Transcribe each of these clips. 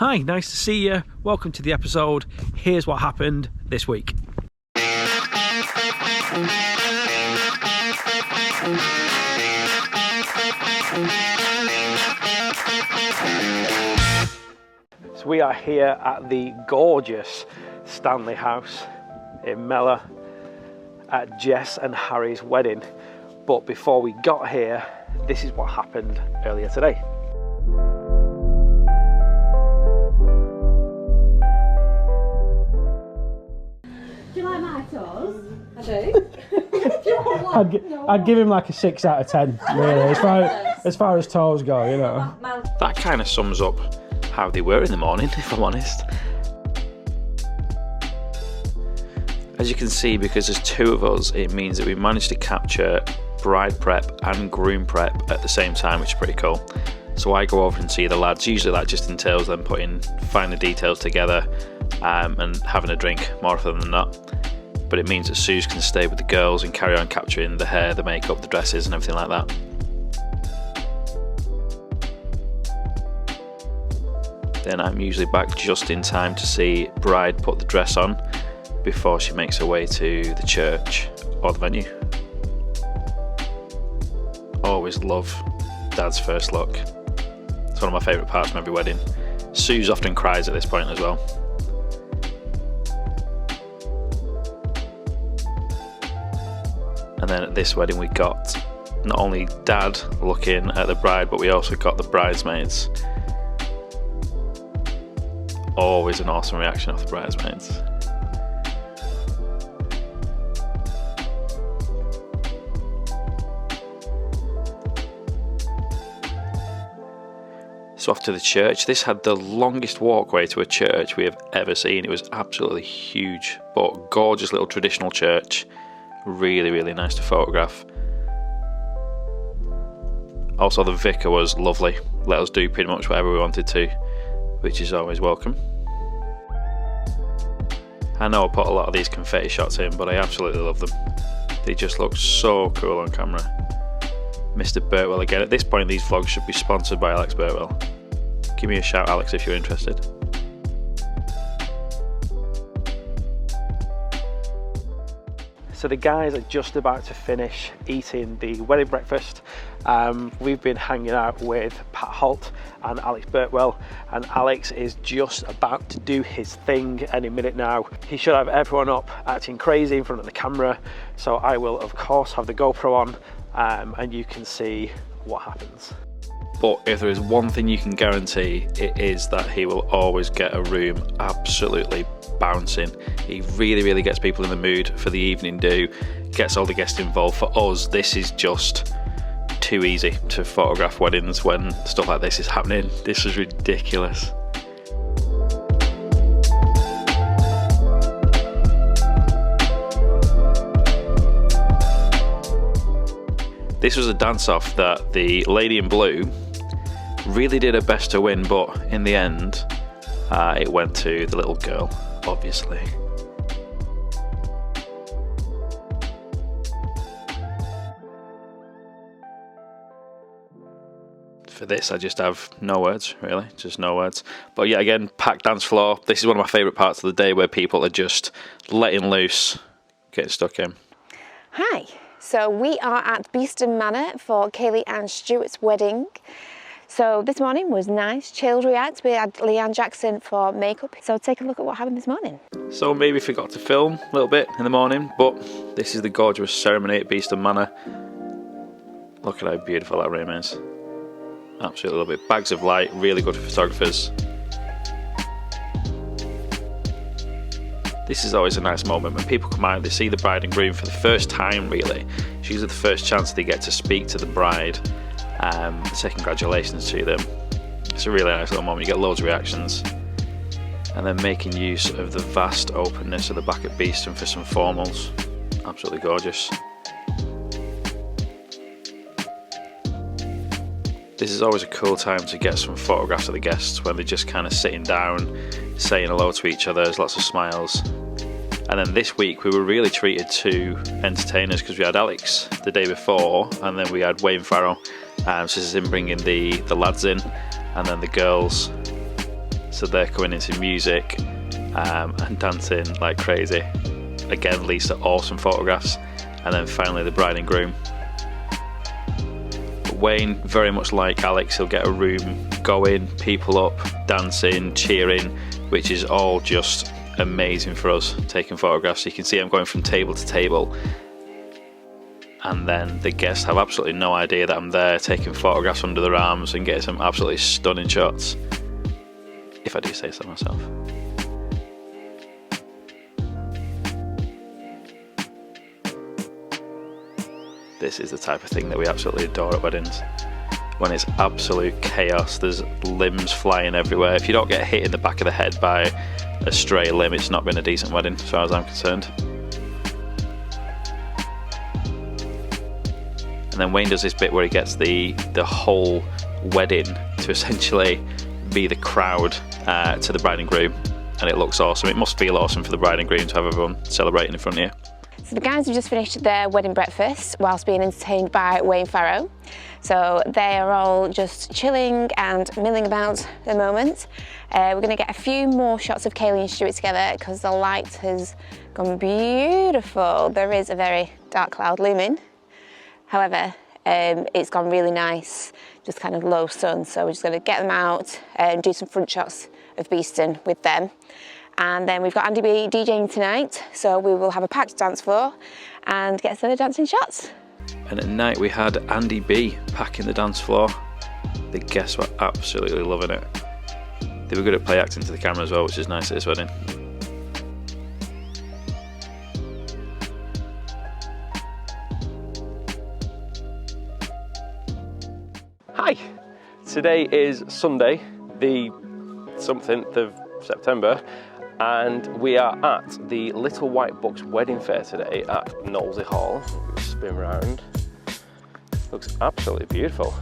Hi, nice to see you. Welcome to the episode. Here's what happened this week. So we are here at the gorgeous Stanley house in Manor at Jess and Harry's wedding. But before we got here, this is what happened earlier today. Do you like my toes? I do. I'd give him like a 6 out of 10, really, as far as toes go, you know. That kind of sums up how they were in the morning, if I'm honest. As you can see, because there's two of us, it means that we managed to capture bride prep and groom prep at the same time, which is pretty cool. So I go over and see the lads. Usually that just entails them putting finer details together and having a drink more often than not. But it means that Suze can stay with the girls and carry on capturing the hair, the makeup, the dresses and everything like that. Then I'm usually back just in time to see bride put the dress on before she makes her way to the church or the venue. Always love Dad's first look. It's one of my favourite parts from every wedding. Suze often cries at this point as well. And then at this wedding we got not only Dad looking at the bride, but we also got the bridesmaids. Always an awesome reaction off the bridesmaids. So off to the church. This had the longest walkway to a church we have ever seen. It was absolutely huge, but gorgeous little traditional church. Really, really nice to photograph. Also, the vicar was lovely. Let us do pretty much whatever we wanted to, which is always welcome. I know I put a lot of these confetti shots in, but I absolutely love them. They just look so cool on camera. Mr. Birtwell again. At this point, these vlogs should be sponsored by Alex Birtwell. Give me a shout, Alex, if you're interested. So the guys are just about to finish eating the wedding breakfast. We've been hanging out with Pat Holt and Alex Birtwell, and Alex is just about to do his thing any minute now. He should have everyone up acting crazy in front of the camera, so I will of course have the GoPro on and you can see what happens. But if there is one thing you can guarantee, it is that he will always get a room absolutely bouncing. He really gets people in the mood for the evening do, gets all the guests involved. For us, this is just too easy to photograph weddings when stuff like this is happening. This is ridiculous. This was a dance-off that the lady in blue really did her best to win, but in the end, it went to the little girl, obviously. For this, I just have no words, really, just no words. But yeah, again, packed dance floor. This is one of my favourite parts of the day where people are just letting loose, getting stuck in. Hi. So we are at Beeston Manor for Kaylee and Stuart's wedding. So this morning was nice, chilled react. We had Leanne Jackson for makeup. So take a look at what happened this morning. So maybe forgot to film a little bit in the morning, but this is the gorgeous ceremony at Beeston Manor. Look at how beautiful that room is. Absolutely love it. Bags of light, really good for photographers. This is always a nice moment when people come out, they see the bride and groom for the first time, really. It's usually the first chance they get to speak to the bride, say congratulations to them. It's a really nice little moment, you get loads of reactions. And then making use of the vast openness of the back at Beeston for some formals. Absolutely gorgeous. This is always a cool time to get some photographs of the guests when they're just kind of sitting down, saying hello to each other. There's lots of smiles. And then this week we were really treated to entertainers because we had Alex the day before, and then we had Wayne Farrell. So this is him bringing the lads in, and then the girls. So so they're coming into music and dancing like crazy. Again, leads to awesome photographs. And then finally the bride and groom. But Wayne, very much like Alex, he'll get a room going, people up, dancing, cheering, which is all just amazing for us, taking photographs. You can see I'm going from table to table, and then the guests have absolutely no idea that I'm there, taking photographs under their arms and getting some absolutely stunning shots, if I do say so myself. This is the type of thing that we absolutely adore at weddings. When it's absolute chaos, there's limbs flying everywhere. If you don't get hit in the back of the head by a stray limb, it's not been a decent wedding, as far as I'm concerned. And then Wayne does this bit where he gets the whole wedding to essentially be the crowd to the bride and groom, and it looks awesome. It must feel awesome for the bride and groom to have everyone celebrating in front of you. So the guys have just finished their wedding breakfast whilst being entertained by Wayne Farrow. So they are all just chilling and milling about at the moment. We're going to get a few more shots of Kaylee and Stuart together because the light has gone beautiful. There is a very dark cloud looming. However, it's gone really nice, just kind of low sun. So we're just going to get them out and do some front shots of Beeston with them. And then we've got Andy B DJing tonight, so we will have a packed dance floor and get some dancing shots. And at night we had Andy B packing the dance floor. The guests were absolutely loving it. They were good at play acting to the camera as well, which is nice at this wedding. Hi! Today is Sunday, the something of September, and we are at the Little White Bucks wedding fair today at Knowlesy Hall. Spin round. Looks absolutely beautiful.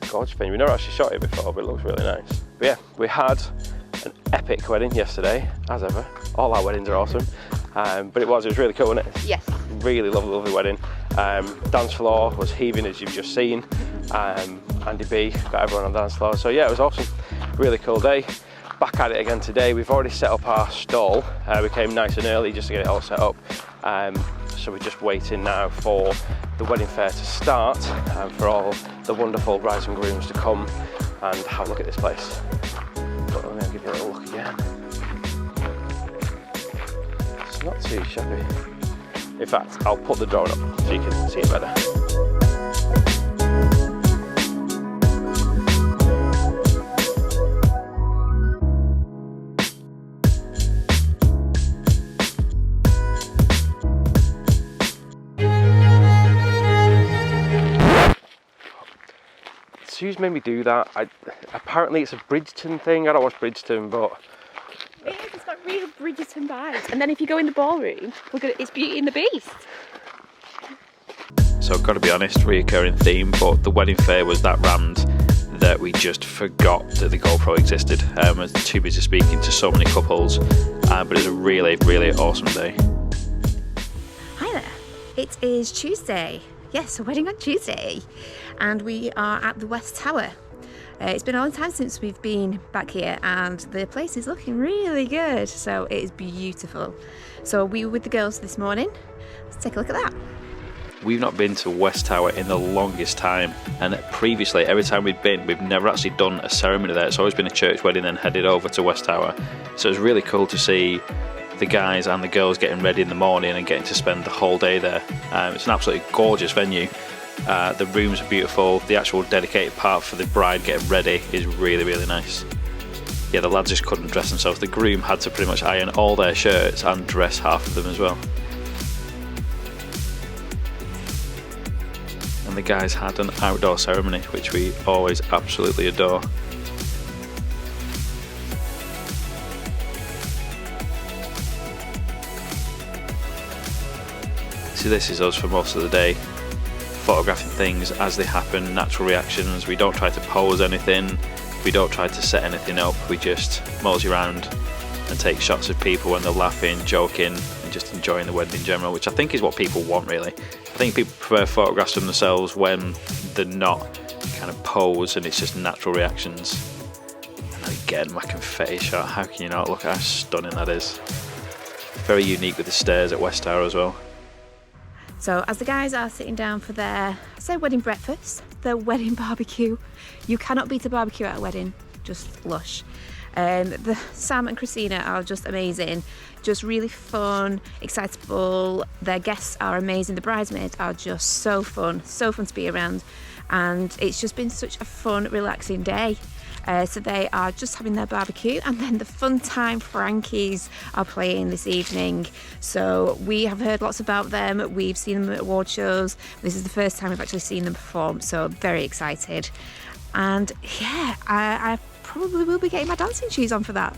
Gorgeous venue. We've never actually shot it before, but it looks really nice. But yeah, we had an epic wedding yesterday, as ever. All our weddings are awesome, but it was really cool, wasn't it? Yes. Really lovely wedding. Dance floor was heaving, as you've just seen. Andy B got everyone on the dance floor, so yeah, it was awesome. Really cool day. Back at it again today. We've already set up our stall. We came nice and early just to get it all set up. So we're just waiting now for the wedding fair to start and for all the wonderful brides and grooms to come and have a look at this place. But let me give you a little look again. It's not too shabby. In fact, I'll put the drone up so you can see it better. Sue's made me do that. Apparently it's a Bridgeton thing. I don't watch Bridgeton, but it is. It's got real Bridgeton vibes. And then if you go in the ballroom, it's Beauty and the Beast. So I've got to be honest, reoccurring theme, but the wedding fair was that rammed that we just forgot that the GoPro existed. I was too busy speaking to so many couples, but it was a really awesome day. Hi there. It is Tuesday. Yes, a wedding on Tuesday. And we are at the West Tower. It's been a long time since we've been back here and the place is looking really good. So it is beautiful. So we were with the girls this morning. Let's take a look at that. We've not been to West Tower in the longest time, and previously every time we've been, we've never actually done a ceremony there. It's always been a church wedding and headed over to West Tower. So it's really cool to see the guys and the girls getting ready in the morning and getting to spend the whole day there. It's an absolutely gorgeous venue. The rooms are beautiful. The actual dedicated part for the bride getting ready is really nice. Yeah, the lads just couldn't dress themselves. The groom had to pretty much iron all their shirts and dress half of them as well. And the guys had an outdoor ceremony, which we always absolutely adore. So this is us for most of the day, photographing things as they happen, natural reactions. We don't try to pose anything, we don't try to set anything up, we just mosey around and take shots of people when they're laughing, joking and just enjoying the wedding in general, which I think is what people want really. I think people prefer photographs of themselves when they're not kind of posed and it's just natural reactions. And I Again, my confetti shot. How can you not? Look at how stunning that is. Very unique with the stairs at West Tower as well. So as the guys are sitting down for their, I say wedding breakfast, their wedding barbecue. You cannot beat a barbecue at a wedding, just lush. Sam and Christina are just amazing, just really fun, excitable. Their guests are amazing. The bridesmaids are just so fun to be around. And it's just been such a fun, relaxing day. So they are just having their barbecue, and then the Fun Time Frankies are playing this evening. So we have heard lots about them. We've seen them at award shows. This is the first time we've actually seen them perform, so very excited. And yeah, I probably will be getting my dancing shoes on for that.